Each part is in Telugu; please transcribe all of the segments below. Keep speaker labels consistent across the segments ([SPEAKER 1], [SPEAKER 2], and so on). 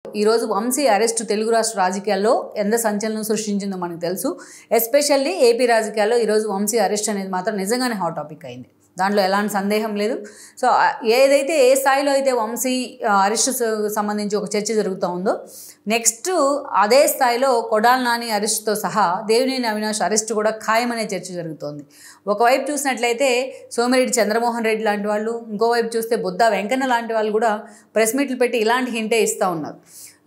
[SPEAKER 1] ఈరోజు వంశీ అరెస్ట్ తెలుగు రాష్ట్ర రాజకీయాల్లో ఎంత సంచలనం సృష్టించిందో మనకు తెలుసు. ఎస్పెషల్లీ ఏపీ రాజకీయాల్లో ఈరోజు వంశీ అరెస్ట్ అనేది మాత్రం నిజంగానే హాట్ టాపిక్ అయింది. దాంట్లో ఎలాంటి సందేహం లేదు. సో ఏదైతే ఏ స్థాయిలో అయితే వంశీ అరెస్ట్ సంబంధించి ఒక చర్చ జరుగుతూ ఉందో, నెక్స్ట్ అదే స్థాయిలో కొడాలి నాని అరెస్ట్తో సహా దేవినేని అవినాష్ అరెస్ట్ కూడా ఖాయమనే చర్చ జరుగుతోంది. ఒకవైపు చూసినట్లయితే సోమిరెడ్డి చంద్రమోహన్ రెడ్డి లాంటి వాళ్ళు, ఇంకోవైపు చూస్తే బుద్ధా వెంకన్న లాంటి వాళ్ళు కూడా ప్రెస్ మీట్లు పెట్టి ఇలాంటి హింటే ఇస్తూ ఉన్నారు.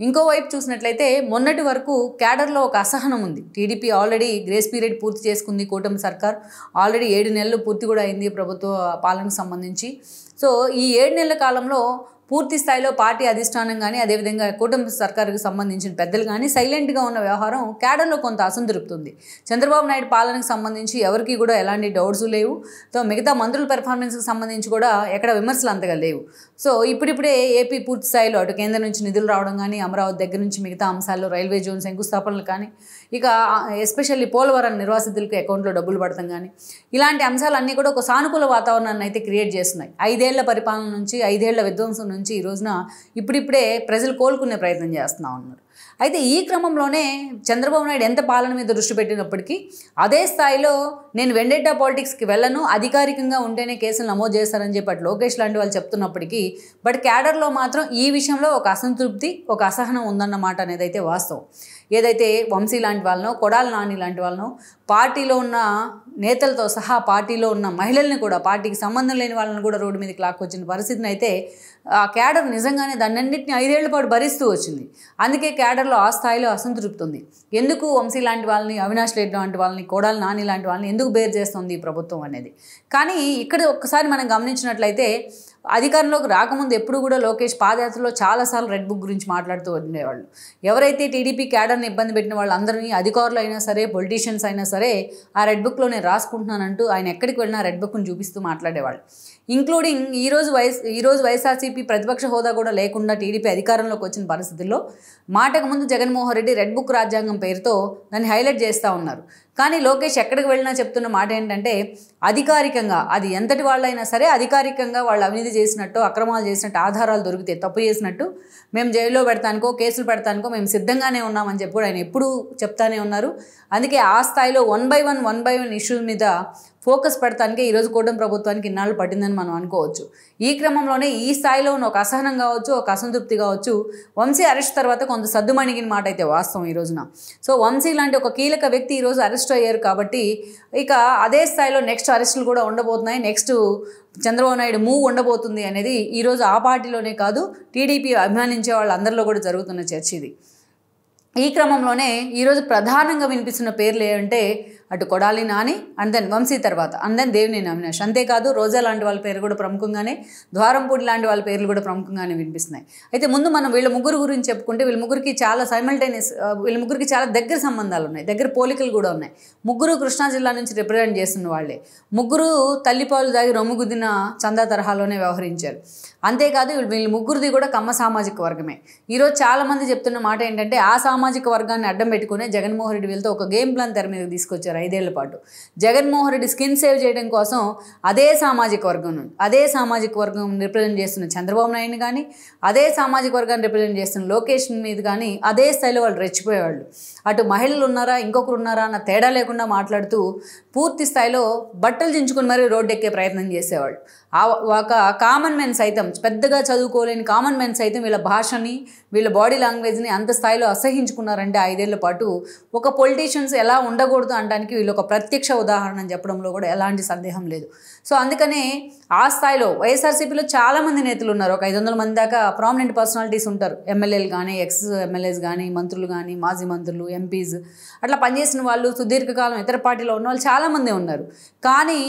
[SPEAKER 1] ఇంకోవైపు చూసినట్లయితే మొన్నటి వరకు క్యాడర్లో ఒక అసహనం ఉంది. టీడీపీ ఆల్రెడీ గ్రేస్ పీరియడ్ పూర్తి చేసుకుంది. కూటమి సర్కార్ ఆల్రెడీ 7 నెలలు పూర్తి కూడా అయింది ప్రభుత్వ పాలనకు సంబంధించి. సో ఈ 7 నెలల కాలంలో పూర్తి స్థాయిలో పార్టీ అధిష్టానం కానీ, అదేవిధంగా కూటమి సర్కారుకు సంబంధించిన పెద్దలు కానీ సైలెంట్గా ఉన్న వ్యవహారం క్యాడర్లో కొంత అసంతృప్తి ఉంది. చంద్రబాబు నాయుడు పాలనకు సంబంధించి ఎవరికి కూడా ఎలాంటి డౌట్స్ లేవు. సో మిగతా మంత్రుల పెర్ఫార్మెన్స్కి సంబంధించి కూడా ఎక్కడ విమర్శలు అంతగా లేవు. సో ఇప్పుడిప్పుడే ఏపీ పూర్తి స్థాయిలో అటు కేంద్రం నుంచి నిధులు రావడం కానీ, అమరావతి దగ్గర నుంచి మిగతా అంశాల్లో రైల్వే జోన్ శంకుస్థాపనలు కానీ, ఇక ఎస్పెషల్లీ పోలవరం నిర్వాసితులకు అకౌంట్లో డబ్బులు పడతాం కానీ, ఇలాంటి అంశాలన్నీ కూడా ఒక సానుకూల వాతావరణాన్ని అయితే క్రియేట్ చేస్తున్నాయి. 5 ఏళ్ల పరిపాలన నుంచి, 5 ఏళ్ల విధ్వంసం నుంచి ఈ రోజున ఇప్పుడిప్పుడే ప్రజలు కోలుకునే ప్రయత్నం చేస్తూ ఉన్నారు. అయితే ఈ క్రమంలోనే చంద్రబాబు నాయుడు ఎంత పాలన మీద దృష్టి పెట్టినప్పటికీ అదే స్థాయిలో నేను వెండెట్టా పాలిటిక్స్కి వెళ్ళను, అధికారికంగా ఉంటేనే కేసులు నమోదు చేస్తారని చెప్పి అటు లోకేష్ లాంటి వాళ్ళు చెప్తున్నప్పటికీ బట్ క్యాడర్లో మాత్రం ఈ విషయంలో ఒక అసంతృప్తి, ఒక అసహనం ఉందన్నమాట అనేది అయితే వాస్తవం. ఏదైతే వంశీ లాంటి వాళ్ళనో, కొడాలి నాని లాంటి వాళ్ళనో, పార్టీలో ఉన్న నేతలతో సహా పార్టీలో ఉన్న మహిళల్ని కూడా, పార్టీకి సంబంధం లేని వాళ్ళని కూడా రోడ్డు మీదకి లాక్కొచ్చిన పరిస్థితిని అయితే ఆ క్యాడర్ నిజంగానే దాన్నింటినీ 5 ఏళ్ల పాటు భరిస్తూ వచ్చింది. అందుకే క్యాడర్లో ఆ స్థాయిలో అసంతృప్తి ఉంది. ఎందుకు వంశీ లాంటి వాళ్ళని, అవినాష్ రెడ్డి లాంటి వాళ్ళని, కొడాలి నాని లాంటి వాళ్ళని ఎందుకు బేర్ చేస్తుంది ఈ ప్రభుత్వం అనేది. కానీ ఇక్కడ ఒక్కసారి మనం గమనించినట్లయితే అధికారంలోకి రాకముందు ఎప్పుడు కూడా లోకేష్ పాదయాత్రలో చాలాసార్లు రెడ్ బుక్ గురించి మాట్లాడుతూ ఉండేవాళ్ళు. ఎవరైతే టీడీపీ క్యాడర్ని ఇబ్బంది పెట్టిన వాళ్ళందరినీ, అధికారులు అయినా సరే, పొలిటీషియన్స్ అయినా సరే, ఆ రెడ్ బుక్లో నేను రాసుకుంటున్నానంటూ ఆయన ఎక్కడికి వెళ్ళినా రెడ్ బుక్ను చూపిస్తూ మాట్లాడేవాళ్ళు. ఇంక్లూడింగ్ ఈరోజు వైఎస్ఆర్సీపీ ప్రతిపక్ష హోదా కూడా లేకుండా టీడీపీ అధికారంలోకి వచ్చిన పరిస్థితుల్లో మాటకు ముందు జగన్మోహన్ రెడ్డి రెడ్ బుక్ రాజ్యాంగం పేరుతో దాన్ని హైలైట్ చేస్తూ ఉన్నారు. కానీ లోకేష్ ఎక్కడికి వెళ్ళినా చెప్తున్న మాట ఏంటంటే, అధికారికంగా అది ఎంతటి వాళ్ళైనా సరే అధికారికంగా వాళ్ళు అవినీతి చేసినట్టు, అక్రమాలు చేసినట్టు ఆధారాలు దొరికితే, తప్పు చేసినట్టు మేము జైల్లో పెడతానికో, కేసులు పెడతానికో మేము సిద్ధంగానే ఉన్నామని చెప్పి కూడా ఆయన ఎప్పుడూ చెప్తానే ఉన్నారు. అందుకే ఆ స్థాయిలో 1 by 1 ఇష్యూస్ మీద ఫోకస్ పెడతానికే ఈరోజు కూటమి ప్రభుత్వానికి ఇన్నాళ్ళు పట్టిందని మనం అనుకోవచ్చు. ఈ క్రమంలోనే ఈ స్థాయిలో ఉన్న ఒక అసహనం కావచ్చు, ఒక అసంతృప్తి కావచ్చు, వంశీ అరెస్ట్ తర్వాత కొంత సద్దుమణిగిన మాట అయితే వాస్తవం ఈ రోజున. సో వంశీ లాంటి ఒక కీలక వ్యక్తి ఈరోజు అరెస్ట్ అయ్యారు కాబట్టి ఇక అదే స్థాయిలో నెక్స్ట్ అరెస్టులు కూడా ఉండబోతున్నాయి. నెక్స్ట్ చంద్రబాబు నాయుడు మూవ్ ఉండబోతుంది అనేది ఈరోజు ఆ పార్టీలోనే కాదు, టీడీపీ అభిమానించే వాళ్ళందరిలో కూడా జరుగుతున్న చర్చ ఇది. ఈ క్రమంలోనే ఈరోజు ప్రధానంగా వినిపిస్తున్న పేర్లు ఏంటంటే అటు కొడాలి నాని, అండ్ దెన్ వంశీ తర్వాత అండ్ దెన్ దేవినేని అవినాష్. అంతేకాదు రోజా లాంటి వాళ్ళ పేరు కూడా ప్రముఖంగానే, ద్వారంపూడి లాంటి వాళ్ళ పేర్లు కూడా ప్రముఖంగానే వినిపిస్తున్నాయి. అయితే ముందు మనం వీళ్ళ ముగ్గురు గురించి చెప్పుకుంటే వీళ్ళ ముగ్గురికి చాలా వీళ్ళ ముగ్గురికి చాలా దగ్గర సంబంధాలు ఉన్నాయి, దగ్గర పోలికలు కూడా ఉన్నాయి. ముగ్గురు కృష్ణా జిల్లా నుంచి రిప్రజెంట్ చేస్తున్న వాళ్ళే. ముగ్గురు తల్లిపాలు దాగి రొమ్ముగుద్దిన చందా తరహాలోనే వ్యవహరించారు. అంతేకాదు వీళ్ళ ముగ్గురిది కూడా కమ్మ సామాజిక వర్గమే. ఈరోజు చాలామంది చెప్తున్న మాట ఏంటంటే ఆ సామాజిక వర్గాన్ని అడ్డం పెట్టుకునే జగన్మోహన్ రెడ్డి వీళ్ళతో ఒక గేమ్ ప్లాన్ తెర మీదకి తీసుకొచ్చారు 5 ఏళ్ల పాటు. జగన్మోహన్ రెడ్డి స్కిన్ సేవ్ చేయడం కోసం అదే సామాజిక వర్గం రిప్రజెంట్ చేస్తున్న చంద్రబాబు నాయుడిని కానీ, అదే సామాజిక వర్గాన్ని రిప్రజెంట్ చేస్తున్న లోకేష్ మీద కానీ అదే స్థాయిలో వాళ్ళు రెచ్చిపోయేవాళ్ళు. అటు మహిళలు ఉన్నారా, ఇంకొకరు ఉన్నారా అన్న తేడా లేకుండా మాట్లాడుతూ పూర్తి స్థాయిలో బట్టలు చించుకుని మరీ రోడ్డు ఎక్కే ప్రయత్నం చేసేవాళ్ళు. ఒక కామన్ మెన్ సైతం, పెద్దగా చదువుకోలేని కామన్ మెన్ సైతం వీళ్ళ భాషని, వీళ్ళ బాడీ లాంగ్వేజ్ని అంత స్థాయిలో అసహించుకున్నారంటే 5 ఏళ్ల పాటు ఒక పొలిటీషియన్స్ ఎలా ఉండకూడదు అనడానికి వీళ్ళు ఒక ప్రత్యక్ష ఉదాహరణ అని చెప్పడంలో కూడా ఎలాంటి సందేహం లేదు. సో అందుకనే ఆ స్థాయిలో వైఎస్ఆర్సీపీలో చాలామంది నేతలు ఉన్నారు. ఒక 500 మంది దాకా ప్రామినెంట్ పర్సనాలిటీస్ ఉంటారు. ఎమ్మెల్యేలు కానీ, ఎక్స్ ఎమ్మెల్యేస్ కానీ, మంత్రులు కానీ, మాజీ మంత్రులు, ఎంపీస్, అట్లా పనిచేసిన వాళ్ళు, సుదీర్ఘకాలం ఇతర పార్టీలో ఉన్న వాళ్ళు చాలామంది ఉన్నారు. కానీ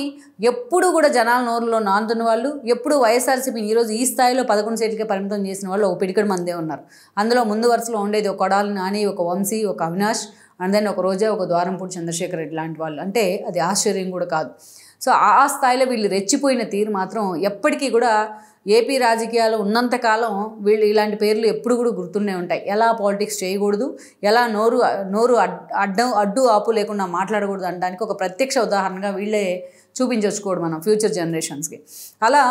[SPEAKER 1] ఎప్పుడు కూడా జనాల నోరులో నానుతున్న వాళ్ళు, ఎప్పుడు వైఎస్ఆర్సీపీ ఈరోజు ఈ స్థాయిలో 11 సీట్లకే పరిమితం చేసిన వాళ్ళు ఒక పిడికడు మందే ఉన్నారు. అందులో ముందు వరుసలో ఉండేది ఒక కొడాలి నాని, ఒక వంశీ, ఒక అవినాష్, అండ్ దెన్ ఒక రోజా, ఒక ద్వారంపూడి చంద్రశేఖర్ రెడ్డి లాంటి వాళ్ళు. అంటే అది ఆశ్చర్యం కూడా కాదు. సో ఆ స్థాయిలో వీళ్ళు రెచ్చిపోయిన తీరు మాత్రం ఎప్పటికీ కూడా ఏపీ రాజకీయాలు ఉన్నంతకాలం వీళ్ళు ఇలాంటి పేర్లు ఎప్పుడు కూడా గుర్తునే ఉంటాయి. ఎలా పాలిటిక్స్ చేయకూడదు, ఎలా నోరు అడ్డు ఆపు లేకుండా మాట్లాడకూడదు అనడానికి ఒక ప్రత్యక్ష ఉదాహరణగా వీళ్ళే చూపించొచ్చుకోవడం మనం ఫ్యూచర్ జనరేషన్స్కి. అలా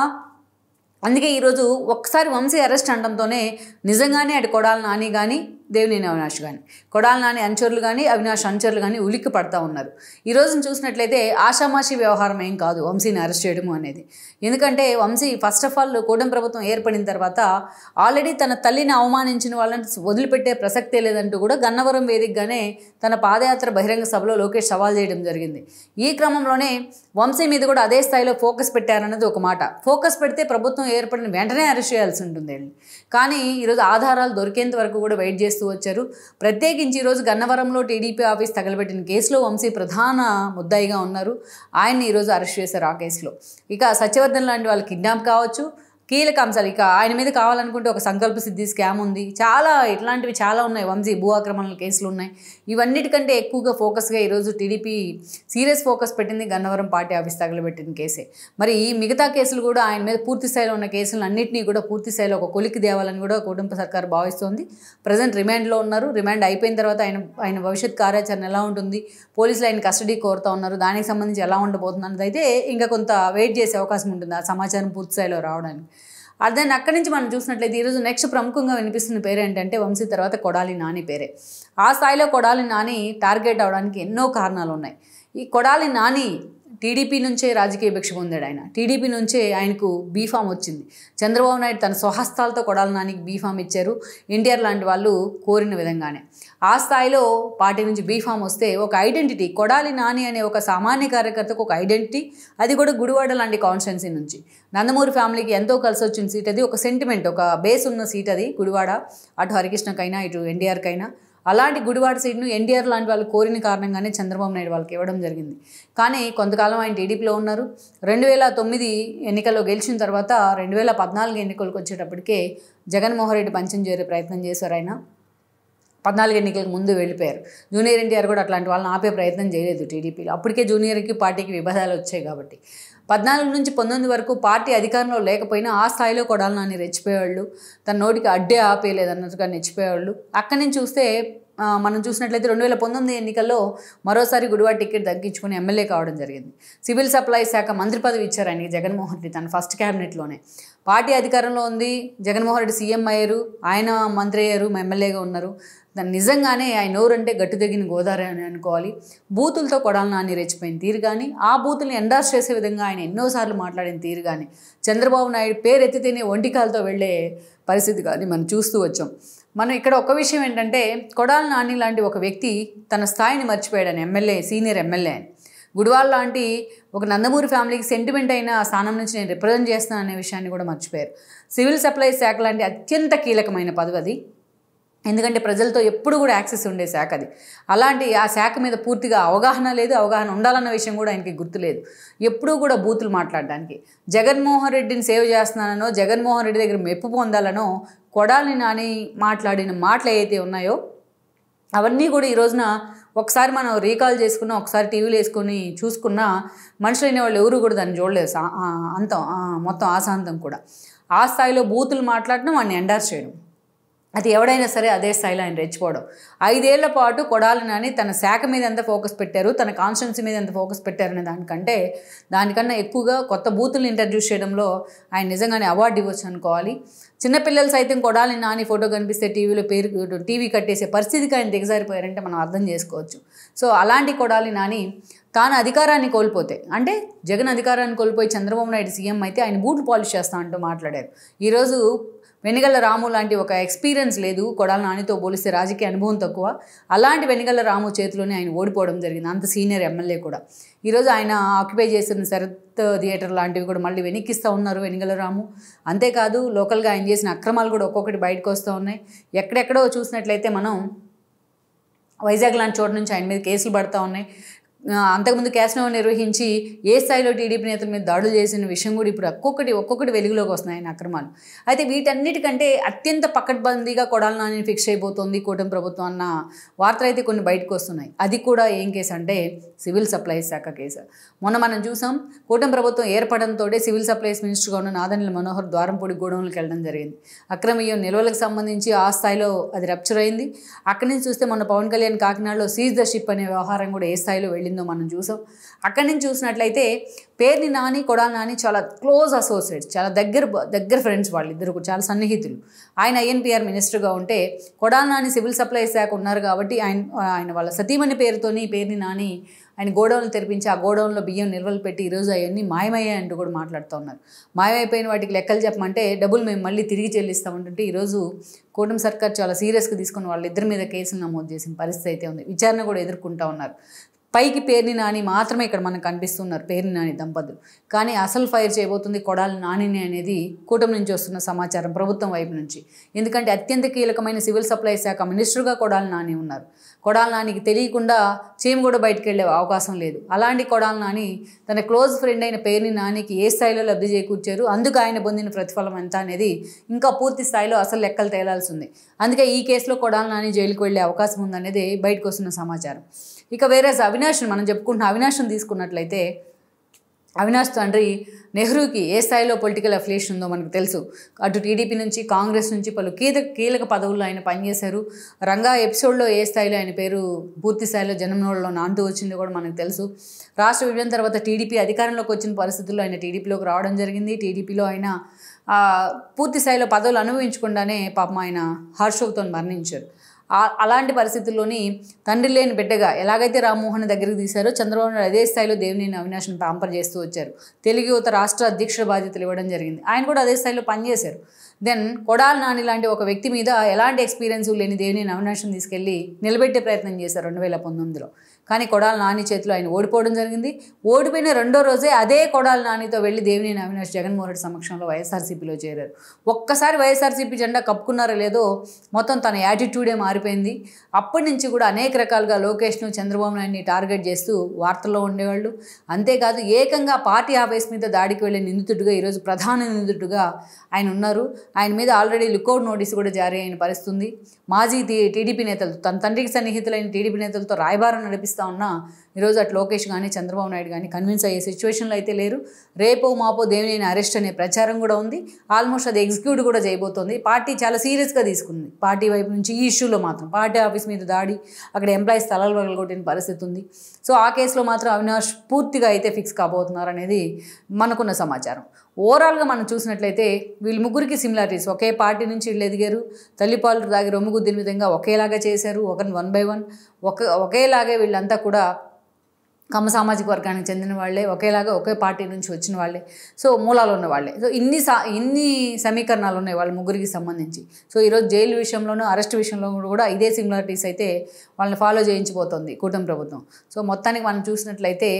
[SPEAKER 1] అందుకే ఈరోజు ఒక్కసారి వంశీ అరెస్ట్ అనడంతోనే నిజంగానే అటు కొడాలి నాని కానీ దేవినేని అవినాష్ కానీ కొడాలి నాని అనుచరులు కానీ అవినాష్ అనుచరులు కానీ ఉలిక్కి పడతా ఉన్నారు. ఈ రోజున చూసినట్లయితే ఆషామాషి వ్యవహారం ఏం కాదు వంశీని అరెస్ట్ చేయడము అనేది. ఎందుకంటే వంశీ ఫస్ట్ ఆఫ్ ఆల్ కూటమి ప్రభుత్వం ఏర్పడిన తర్వాత ఆల్రెడీ తన తల్లిని అవమానించిన వాళ్ళని వదిలిపెట్టే ప్రసక్తే లేదంటూ కూడా గన్నవరం వేదికగానే తన పాదయాత్ర బహిరంగ సభలో లోకేష్ సవాల్ చేయడం జరిగింది. ఈ క్రమంలోనే వంశీ మీద కూడా అదే స్థాయిలో ఫోకస్ పెట్టారన్నది ఒక మాట. ఫోకస్ పెడితే ప్రభుత్వం ఏర్పడిన వెంటనే అరెస్ట్ చేయాల్సి ఉంటుంది. కానీ ఈరోజు ఆధారాలు దొరికేంత వరకు కూడా వెయిట్ చేస్తూ వచ్చారు. ప్రత్యేకించి ఈరోజు గన్నవరంలో టీడీపీ ఆఫీస్ తగలబెట్టిన కేసులో వంశీ ప్రధాన ముద్దాయిగా ఉన్నారు. ఆయన్ని ఈరోజు అరెస్ట్ చేశారు ఆ కేసులో. ఇక సత్యవర్ధన్ లాంటి వాళ్ళు కిడ్నాప్ కావచ్చు, కీలక అంశాలు. ఇక ఆయన మీద కావాలనుకుంటే ఒక సంకల్ప సిద్ధి స్కామ్ ఉంది, చాలా ఇట్లాంటివి చాలా ఉన్నాయి. వంశీ భూ ఆక్రమణల కేసులు ఉన్నాయి. ఇవన్నిటికంటే ఎక్కువగా ఫోకస్గా ఈరోజు టీడీపీ సీరియస్ ఫోకస్ పెట్టింది గన్నవరం పార్టీ ఆఫీస్ తగలబెట్టిన కేసే. మరి ఈ మిగతా కేసులు కూడా ఆయన మీద పూర్తి స్థాయిలో ఉన్న కేసులు అన్నింటినీ కూడా పూర్తి స్థాయిలో ఒక కొలికి తేవాలని కూడా కూటమి సర్కారు భావిస్తోంది. ప్రజెంట్ రిమాండ్లో ఉన్నారు. రిమాండ్ అయిపోయిన తర్వాత ఆయన భవిష్యత్ కార్యాచరణ ఎలా ఉంటుంది, పోలీసులు ఆయన కస్టడీ కోరుతూ ఉన్నారు, దానికి సంబంధించి ఎలా ఉండబోతుంది అన్నది అయితే ఇంకా కొంత వెయిట్ చేసే అవకాశం ఉంటుంది ఆ సమాచారం పూర్తి స్థాయిలో రావడానికి. అదే అక్కడి నుంచి మనం చూసినట్లయితే ఈరోజు నెక్స్ట్ ప్రముఖంగా వినిపిస్తున్న పేరు ఏంటంటే వంశీ తర్వాత కొడాలి నాని పేరే. ఆ స్థాయిలో కొడాలి నాని టార్గెట్ అవడానికి ఎన్నో కారణాలు ఉన్నాయి. ఈ కొడాలి నాని టీడీపీ నుంచే రాజకీయ భిక్ష పొందాడు. ఆయన టీడీపీ నుంచే ఆయనకు బీఫామ్ వచ్చింది. చంద్రబాబు నాయుడు తన స్వహస్తాలతో కొడాలి నానికి బీఫామ్ ఇచ్చారు, ఎన్టీఆర్ లాంటి వాళ్ళు కోరిన విధంగానే. ఆ స్థాయిలో పార్టీ నుంచి బీఫామ్ వస్తే ఒక ఐడెంటిటీ, కొడాలి నాని అనే ఒక సామాన్య కార్యకర్తకు ఒక ఐడెంటిటీ, అది కూడా గుడివాడ లాంటి కాన్స్టిట్యున్సీ నుంచి. నందమూరి ఫ్యామిలీకి ఎంతో కలిసి వచ్చిన సీట్ అది, ఒక సెంటిమెంట్, ఒక బేస్ ఉన్న సీట్ అది గుడివాడ. అటు హరికృష్ణకైనా ఇటు ఎన్టీఆర్కైనా అలాంటి గుడివాడ సీట్ను ఎన్టీఆర్ లాంటి వాళ్ళు కోరిన కారణంగానే చంద్రబాబు నాయుడు వాళ్ళకి ఇవ్వడం జరిగింది. కానీ కొంతకాలం ఆయన టీడీపీలో ఉన్నారు. 2009 ఎన్నికల్లో గెలిచిన తర్వాత 2014 ఎన్నికలకు వచ్చేటప్పటికే జగన్మోహన్ రెడ్డి పంచం చేరే ప్రయత్నం చేశారు. ఆయన 14 ఎన్నికలకు ముందు వెళ్ళిపోయారు. జూనియర్ ఎన్టీఆర్ కూడా అట్లాంటి వాళ్ళని ఆపే ప్రయత్నం చేయలేదు టీడీపీలో. అప్పటికే జూనియర్కి పార్టీకి విభేదాలు వచ్చాయి కాబట్టి. 14 నుంచి 19 వరకు పార్టీ అధికారంలో లేకపోయినా ఆ స్థాయిలో కొడాలి నాని రెచ్చిపోయేవాళ్ళు, తన నోటికి అడ్డే ఆపేయలేదన్నట్టుగా నెచ్చిపోయేవాళ్ళు. అక్కడి నుంచి చూస్తే మనం చూసినట్లయితే 2019 ఎన్నికల్లో మరోసారి గుడివాడ టికెట్ దక్కించుకుని ఎమ్మెల్యే కావడం జరిగింది. సివిల్ సప్లై శాఖ మంత్రి పదవి ఇచ్చారు ఆయనకి జగన్మోహన్ రెడ్డి తన ఫస్ట్ క్యాబినెట్లోనే. పార్టీ అధికారంలో ఉంది, జగన్మోహన్ రెడ్డి సీఎం అయ్యారు, ఆయన మంత్రి అయ్యారు, ఎమ్మెల్యేగా ఉన్నారు. దాన్ని నిజంగానే ఆయన నోరంటే గట్టు తెగిన గోదావరి అని అనుకోవాలి. బూతులతో కొడాలి నాని రెచ్చిపోయిన తీరు కానీ, ఆ బూతుల్ని ఎండార్స్ చేసే విధంగా ఆయన ఎన్నోసార్లు మాట్లాడిన తీరు కానీ, చంద్రబాబు నాయుడు పేరు ఎత్తితేనే ఒంటికాలతో వెళ్ళే పరిస్థితి కానీ మనం చూస్తూ వచ్చాం. మనం ఇక్కడ ఒక విషయం ఏంటంటే కొడాలి నాని లాంటి ఒక వ్యక్తి తన స్థాయిని మర్చిపోయాడని, ఎమ్మెల్యే, సీనియర్ ఎమ్మెల్యే అని. గుడివాడ లాంటి ఒక నందమూరి ఫ్యామిలీకి సెంటిమెంట్ అయిన స్థానం నుంచి నేను రిప్రజెంట్ చేస్తాను అనే విషయాన్ని కూడా మర్చిపోయారు. సివిల్ సప్లైస్ శాఖ లాంటి అత్యంత కీలకమైన పదవి అది. ఎందుకంటే ప్రజలతో ఎప్పుడు కూడా యాక్సెస్ ఉండే శాఖ అది. అలాంటి ఆ శాఖ మీద పూర్తిగా అవగాహన లేదు, అవగాహన ఉండాలన్న విషయం కూడా ఆయనకి గుర్తులేదు. ఎప్పుడూ కూడా బూతులు మాట్లాడడానికి, జగన్మోహన్ రెడ్డిని సేవ్ చేస్తున్నానో, జగన్మోహన్ రెడ్డి దగ్గర మెప్పు పొందాలనో కొడాలి నాని మాట్లాడిన మాటలు ఏవైతే ఉన్నాయో అవన్నీ కూడా ఈ రోజున ఒకసారి మనం రీకాల్ చేసుకున్నా, ఒకసారి టీవీలో వేసుకొని చూసుకున్నా మనుషులు అయిన వాళ్ళు ఎవరు కూడా దాన్ని చూడలేదు. అంతం మొత్తం ఆశాంతం కూడా ఆ స్థాయిలో బూతులు మాట్లాడడం, వాడిని ఎండార్స్ చేయడం, అది ఎవడైనా సరే అదే స్థాయిలో ఆయన రెచ్చిపోవడం. 5 ఏళ్ల పాటు కొడాలి నాని తన శాఖ మీద ఎంత ఫోకస్ పెట్టారు, తన కాన్స్టిట్యున్సీ మీద ఎంత ఫోకస్ పెట్టారనే దానికన్నా ఎక్కువగా కొత్త బూతులను ఇంట్రడ్యూస్ చేయడంలో ఆయన నిజంగానే అవార్డు ఇవ్వచ్చు అనుకోవాలి. చిన్నపిల్లలు సైతం కొడాలి నాని ఫోటో కనిపిస్తే టీవీ కట్టేసే పరిస్థితికి ఆయన దిగజారిపోయారంటే మనం అర్థం చేసుకోవచ్చు. సో అలాంటి కొడాలి నాని తాను అధికారాన్ని కోల్పోతే, అంటే జగన్ అధికారాన్ని కోల్పోయి చంద్రబాబు నాయుడు సీఎం అయితే ఆయన బూట్లు పాలిష్ చేస్తా అంటూ మాట్లాడారు. ఈరోజు వెనిగళ్ల రాము లాంటి ఒక ఎక్స్పీరియన్స్ లేదు కొడాలి నానితో పోలిస్తే, రాజకీయ అనుభవం తక్కువ. అలాంటి వెనిగళ్ల రాము చేతిలోనే ఆయన ఓడిపోవడం జరిగింది, అంత సీనియర్ ఎమ్మెల్యే కూడా. ఈరోజు ఆయన ఆక్యుపై చేసిన శరత్ థియేటర్ లాంటివి కూడా మళ్ళీ వెనక్కిస్తూ ఉన్నారు వెనిగళ్ల రాము. అంతేకాదు లోకల్గా ఆయన చేసిన అక్రమాలు కూడా ఒక్కొక్కటి బయటకు వస్తూ ఉన్నాయి. ఎక్కడెక్కడో చూసినట్లయితే మనం వైజాగ్ లాంటి చోట నుంచి ఆయన మీద కేసులు పడుతూ ఉన్నాయి. అంతకుముందు క్యాసినో నిర్వహించి ఏ స్థాయిలో టీడీపీ నేతల మీద దాడులు చేసిన విషయం కూడా ఇప్పుడు ఒక్కొక్కటి వెలుగులోకి వస్తున్నాయి ఆయన అక్రమాలు. అయితే వీటన్నిటికంటే అత్యంత పకడ్బందీగా కొడాలి నాని ఫిక్స్ అయిపోతుంది కూటమి ప్రభుత్వం అన్న వార్తలు అయితే కొన్ని బయటకు వస్తున్నాయి. అది కూడా ఏం కేసు అంటే సివిల్ సప్లైస్ శాఖ కేసు. మొన్న మనం చూసాం, కూటమి ప్రభుత్వం ఏర్పడంతో సివిల్ సప్లైస్ మినిస్టర్గా ఉన్న నాదెండ్ల మనోహర్ ద్వారంపూడి గోడౌన్లకు వెళ్ళడం జరిగింది. అక్రమీయం నిల్వలకు సంబంధించి ఆ స్థాయిలో అది రప్చర్ అయింది. అక్కడి నుంచి చూస్తే మొన్న పవన్ కళ్యాణ్ కాకినాడలో సీజ్ ద షిప్ అనే వ్యవహారం కూడా ఏ స్థాయిలో వెళ్ళింది వెళ్ళిందో మనం చూసాం. అక్కడి నుంచి చూసినట్లయితే పేర్ని నాని, కొడాలి నాని చాలా క్లోజ్ అసోసియేట్స్, చాలా దగ్గర ఫ్రెండ్స్, వాళ్ళిద్దరు చాలా సన్నిహితులు. ఆయన ఐఎన్పిఆర్ మినిస్టర్గా ఉంటే కొడాలి నాని సివిల్ సప్లైస్ శాఖ ఉన్నారు కాబట్టి ఆయన వాళ్ళ సతీమణి పేరుతోని పేర్ని నాని ఆయన గోడౌన్లు తెరిపించి ఆ గోడౌన్లో బియ్యం నిల్వలు పెట్టి ఈరోజు అవన్నీ మాయమయ్యాయంటూ కూడా మాట్లాడుతూ ఉన్నారు. మాయమైపోయిన వాటికి లెక్కలు చెప్పమంటే డబ్బులు మేము మళ్ళీ తిరిగి చెల్లిస్తామంటుంటే ఈరోజు కూటమి సర్కార్ చాలా సీరియస్గా తీసుకుని వాళ్ళిద్దరి మీద కేసులు నమోదు చేసిన పరిస్థితి అయితే ఉంది. విచారణ కూడా ఎదుర్కొంటూ ఉన్నారు. పైకి పేర్ని నాని మాత్రమే ఇక్కడ మనకు కనిపిస్తున్నారు, పేర్ని నాని దంపతులు. కానీ అసలు ఫైర్ చేయబోతుంది కొడాలి నానిని అనేది కూటమి నుంచి వస్తున్న సమాచారం ప్రభుత్వం వైపు నుంచి. ఎందుకంటే అత్యంత కీలకమైన సివిల్ సప్లై శాఖ మినిస్టర్గా కొడాలి నాని ఉన్నారు. కొడాలి నానికి తెలియకుండా చీమ కూడా బయటకు వెళ్ళే అవకాశం లేదు. అలాంటి కొడాలి నాని తన క్లోజ్ ఫ్రెండ్ అయిన పేర్ని నానికి ఏ స్థాయిలో లబ్ధి చేకూర్చారు, అందుకు ఆయన పొందిన ప్రతిఫలం ఎంత అనేది ఇంకా పూర్తి స్థాయిలో అసలు లెక్కలు తేలాల్సి ఉంది. అందుకే ఈ కేసులో కొడాలి నాని జైలుకు వెళ్ళే అవకాశం ఉందనేది బయటకు వస్తున్న సమాచారం. ఇక వేరే అవినాష్ని మనం చెప్పుకుంటున్న అవినాష్ని తీసుకున్నట్లయితే అవినాష్ తండ్రి నెహ్రూకి ఏ స్థాయిలో పొలిటికల్ అఫిలియేషన్ ఉందో మనకు తెలుసు. అటు టీడీపీ నుంచి, కాంగ్రెస్ నుంచి పలు కీలక పదవుల్లో ఆయన పనిచేశారు. రంగా ఎపిసోడ్లో ఏ స్థాయిలో ఆయన పేరు పూర్తి స్థాయిలో జనంలో నాంటూ వచ్చిందో కూడా మనకు తెలుసు. రాష్ట్ర విభజన తర్వాత టీడీపీ అధికారంలోకి వచ్చిన పరిస్థితుల్లో ఆయన టీడీపీలోకి రావడం జరిగింది. టీడీపీలో ఆయన పూర్తి స్థాయిలో పదవులు అనుభవించకుండానే పాపం ఆయన హార్ట్ స్ట్రోక్తో మరణించారు. అలాంటి పరిస్థితుల్లోని తండ్రి లేని బిడ్డగా ఎలాగైతే రామ్మోహన్ దగ్గరికి తీశారో చంద్రబాబు నాయుడు అదే స్థాయిలో దేవినేని అవినాష్ని ప్యాంపర్ చేస్తూ వచ్చారు. తెలుగు యువత రాష్ట్ర అధ్యక్షుల బాధ్యతలు ఇవ్వడం జరిగింది. ఆయన కూడా అదే స్థాయిలో పనిచేశారు. దెన్ కొడాలి నాని లాంటి ఒక వ్యక్తి మీద ఎలాంటి ఎక్స్పీరియన్స్ లేని దేవినేని అవినాష్ని తీసుకెళ్ళి నిలబెట్టే ప్రయత్నం చేశారు 2019లో. కానీ కొడాలి నాని చేతిలో ఆయన ఓడిపోవడం జరిగింది. ఓడిపోయిన రెండో రోజే అదే కొడాలి నానితో వెళ్ళి దేవినేని అవినాష్ జగన్మోహన్ రెడ్డి సమక్షంలో వైఎస్ఆర్సీపీలో చేరారు. ఒక్కసారి వైఎస్ఆర్సీపీ జెండా కప్పుకున్నారో లేదో మొత్తం తన యాటిట్యూడే మారిపోయింది. అప్పటి నుంచి కూడా అనేక రకాలుగా లోకేష్ను, చంద్రబాబు నాయుడిని టార్గెట్ చేస్తూ వార్తల్లో ఉండేవాళ్ళు. అంతేకాదు ఏకంగా పార్టీ ఆఫీస్ మీద దాడికి వెళ్ళే నిందితుడిగా ఈరోజు ప్రధాన నిందితుడిగా ఆయన ఉన్నారు. ఆయన మీద ఆల్రెడీ లుకౌట్ నోటీసు కూడా జారీ అయిన పరిస్థితుంది. మాజీ టీడీపీ నేతలు, తన తండ్రికి సన్నిహితులైన టీడీపీ నేతలతో రాయబారం నడిపిస్తూ ఉన్నా ఈరోజు అటు లోకేష్ కానీ చంద్రబాబు నాయుడు కానీ కన్విన్స్ అయ్యే సిచ్యువేషన్లో అయితే లేరు. రేపో మాపో దేవినేని అరెస్ట్ అనే ప్రచారం కూడా ఉంది. ఆల్మోస్ట్ అది ఎగ్జిక్యూట్ కూడా చేయబోతోంది. పార్టీ చాలా సీరియస్గా తీసుకుంది. పార్టీ వైపు నుంచి ఈ ఇష్యూలో మాత్రం పార్టీ ఆఫీస్ మీద దాడి, అక్కడ ఎంప్లాయీస్ తలలు పగలగొట్టిన పరిస్థితి ఉంది. సో ఆ కేసులో మాత్రం అవినాష్ పూర్తిగా అయితే ఫిక్స్ కాబోతున్నారు అనేది మనకున్న సమాచారం. ఓవరాల్గా మనం చూసినట్లయితే వీళ్ళు ముగ్గురికి సిమిలారిటీస్, ఒకే పార్టీ నుంచి వీళ్ళు ఎదిగారు. తల్లిపాలు తాగి రొమ్ము గుద్దిన విధంగా ఒకేలాగా చేశారు. ఒకరిని 1 by 1 ఒకేలాగే వీళ్ళంతా కూడా కమ్మ సామాజిక వర్గానికి చెందిన వాళ్ళే, ఒకే పార్టీ నుంచి వచ్చిన వాళ్ళే, సో మూలాలు ఉన్న వాళ్ళే. సో ఇన్ని సమీకరణాలు ఉన్నాయి వాళ్ళ ముగ్గురికి సంబంధించి. సో ఈరోజు జైలు విషయంలోనూ అరెస్ట్ విషయంలో కూడా ఇదే సిమిలారిటీస్ అయితే వాళ్ళని ఫాలో చేయించిపోతుంది కూటమి ప్రభుత్వం. సో మొత్తానికి మనం చూసినట్లయితే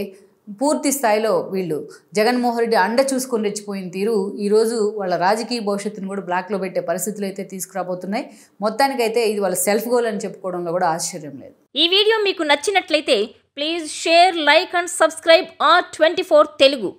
[SPEAKER 1] పూర్తి స్థాయిలో వీళ్ళు జగన్మోహన్ రెడ్డి అండ చూసుకొని రెచ్చిపోయిన తీరు ఈరోజు వాళ్ళ రాజకీయ భవిష్యత్తును కూడా బ్లాక్లో పెట్టే పరిస్థితులు అయితే తీసుకురాబోతున్నాయి. మొత్తానికైతే ఇది వాళ్ళ సెల్ఫ్ గోల్ అని చెప్పుకోవడంలో కూడా ఆశ్చర్యం లేదు.
[SPEAKER 2] ఈ వీడియో మీకు నచ్చినట్లయితే please share, like and subscribe R24 Telugu.